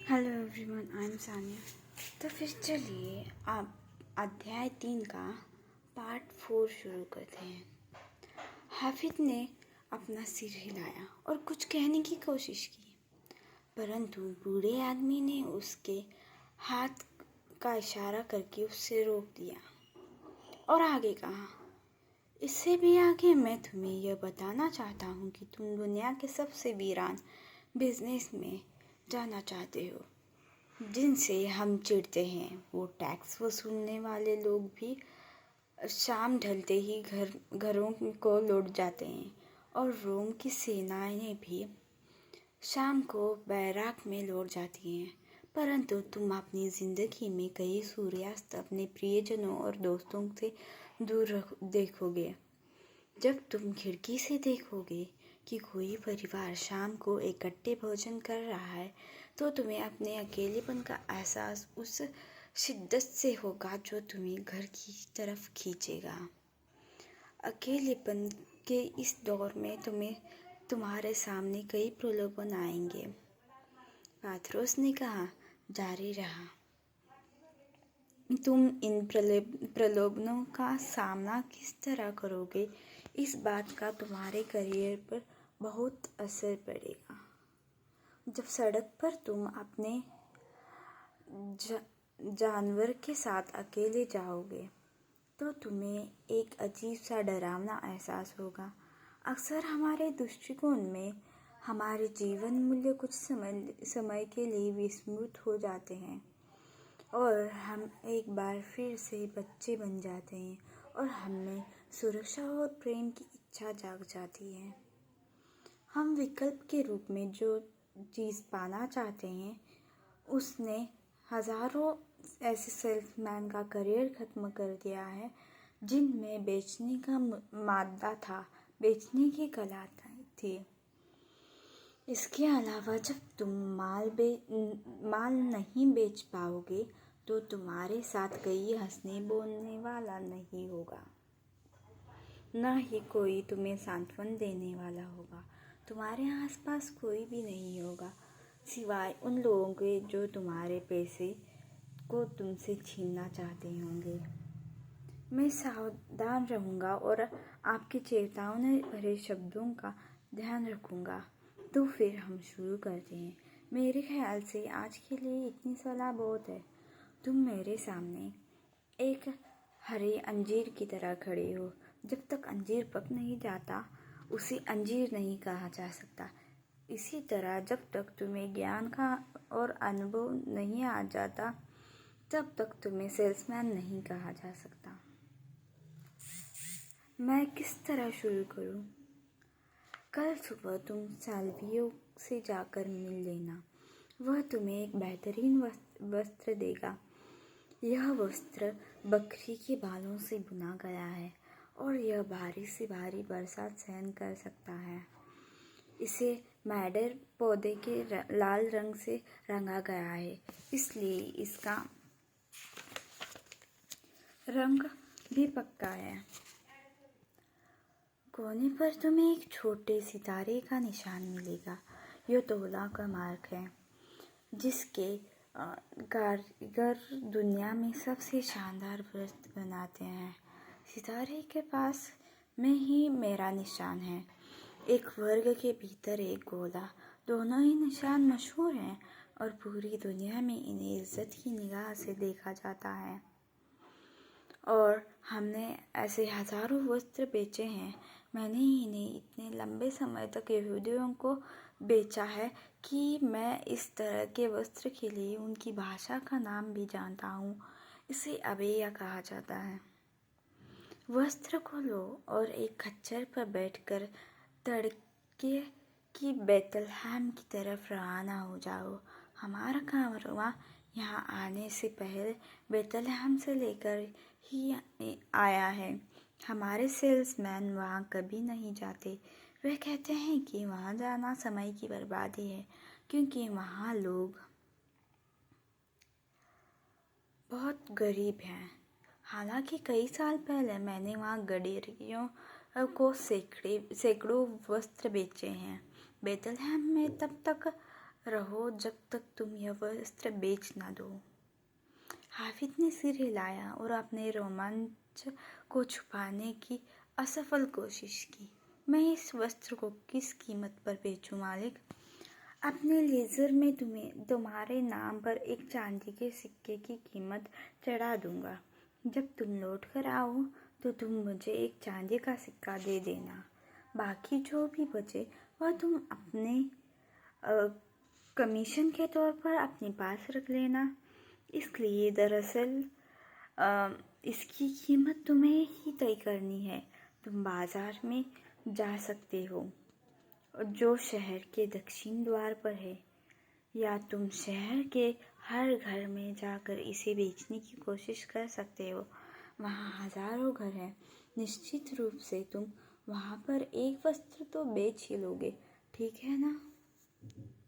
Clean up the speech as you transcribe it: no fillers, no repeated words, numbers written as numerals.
Hello everyone, I am Sania. तो फिर चलिए आप अध्याय 3 का पार्ट 4 शुरू करते हैं। हाफिज ने अपना सिर हिलाया और कुछ कहने की कोशिश की, परंतु बूढ़े आदमी ने उसके हाथ का इशारा करके उससे रोक दिया और आगे कहा, इससे भी आगे मैं तुम्हें यह बताना चाहता हूँ कि तुम दुनिया के सबसे वीरान बिजनेस में जाना चाहते हो जिनसे हम चिढ़ते हैं। वो टैक्स वसूलने वाले लोग भी शाम ढलते ही घरों को लौट जाते हैं और रोम की सेनाएं भी शाम को बैराक में लौट जाती हैं। परंतु तुम अपनी ज़िंदगी में कई सूर्यास्त अपने प्रियजनों और दोस्तों से दूर देखोगे। जब तुम खिड़की से देखोगे कि कोई परिवार शाम को इकट्ठे भोजन कर रहा है, तो तुम्हें अपने अकेलेपन का एहसास उस शिद्दत से होगा जो तुम्हें घर की तरफ खींचेगा। अकेलेपन के इस दौर में तुम्हारे सामने कई प्रलोभन आएंगे। पाथरोस ने कहा, जारी रहा। तुम इन प्रलोभनों का सामना किस तरह करोगे, इस बात का तुम्हारे करियर पर बहुत असर पड़ेगा। जब सड़क पर तुम अपने जानवर के साथ अकेले जाओगे तो तुम्हें एक अजीब सा डरावना एहसास होगा। अक्सर हमारे दृष्टिकोण में हमारे जीवन मूल्य कुछ समय के लिए विस्मृत हो जाते हैं और हम एक बार फिर से बच्चे बन जाते हैं और हमें सुरक्षा और प्रेम की इच्छा जाग जाती है। हम विकल्प के रूप में जो चीज़ पाना चाहते हैं, उसने हज़ारों ऐसे सेल्समैन का करियर ख़त्म कर दिया है जिनमें बेचने का मादा था, बेचने की कला थी। इसके अलावा जब तुम माल नहीं बेच पाओगे तो तुम्हारे साथ कोई हंसने बोलने वाला नहीं होगा, न ही कोई तुम्हें सांत्वन देने वाला होगा। तुम्हारे आसपास कोई भी नहीं होगा सिवाय उन लोगों के जो तुम्हारे पैसे को तुमसे छीनना चाहते होंगे। मैं सावधान रहूँगा और आपकी चेतावनी भरे शब्दों का ध्यान रखूँगा। तो फिर हम शुरू करते हैं। मेरे ख्याल से आज के लिए इतनी सलाह बहुत है। तुम मेरे सामने एक हरे अंजीर की तरह खड़े हो। जब तक अंजीर पक नहीं जाता उसे अंजीर नहीं कहा जा सकता। इसी तरह जब तक तुम्हें ज्ञान का और अनुभव नहीं आ जाता तब तक तुम्हें सेल्समैन नहीं कहा जा सकता। मैं किस तरह शुरू करूं? कल सुबह तुम साल्वियो से जाकर मिल लेना। वह तुम्हें एक बेहतरीन वस्त्र देगा। यह वस्त्र बकरी के बालों से बुना गया है और यह भारी से भारी बरसात सहन कर सकता है। इसे मैडर पौधे के लाल रंग से रंगा गया है, इसलिए इसका रंग भी पक्का है। कोने पर तुम्हें एक छोटे सितारे का निशान मिलेगा। यह तोला का मार्क है जिसके कारीगर दुनिया में सबसे शानदार वस्त्र बनाते हैं। सितारे के पास में ही मेरा निशान है। एक वर्ग के भीतर एक गोला। दोनों ही निशान मशहूर हैं और पूरी दुनिया में इन्हें इज्जत की निगाह से देखा जाता है। और हमने ऐसे हज़ारों वस्त्र बेचे हैं। मैंने इन्हें इतने लंबे समय तक यहूदियों को बेचा है कि मैं इस तरह के वस्त्र के लिए उनकी भाषा का नाम भी जानता हूँ। इसे अबेया कहा जाता है। वस्त्र को लो और एक खच्चर पर बैठकर तड़के की बेतलहम की तरफ रवाना हो जाओ। हमारा कारवां यहाँ आने से पहले बेतलहम से लेकर ही आया है। हमारे सेल्समैन वहाँ कभी नहीं जाते। वे कहते हैं कि वहाँ जाना समय की बर्बादी है क्योंकि वहाँ लोग बहुत गरीब हैं। हालांकि कई साल पहले मैंने वहाँ गडेरियों को सैकड़ों वस्त्र बेचे हैं। बेतलहम में तब तक रहो जब तक तुम यह वस्त्र बेच ना दो। हाफिज ने सिर हिलाया और अपने रोमांच को छुपाने की असफल कोशिश की। मैं इस वस्त्र को किस कीमत पर बेचूं मालिक? अपने लेज़र में तुम्हारे नाम पर एक चांदी के सिक्के की कीमत चढ़ा दूंगा। जब तुम लौट कर आओ तो तुम मुझे एक चांदी का सिक्का दे देना। बाकी जो भी बचे वह तुम अपने कमीशन के तौर पर अपने पास रख लेना। इसलिए दरअसल इसकी कीमत तुम्हें ही तय करनी है। तुम बाजार में जा सकते हो जो शहर के दक्षिण द्वार पर है, या तुम शहर के हर घर में जाकर इसे बेचने की कोशिश कर सकते हो। वहाँ हजारों घर हैं। निश्चित रूप से तुम वहाँ पर एक वस्त्र तो बेच ही लोगे, ठीक है ना?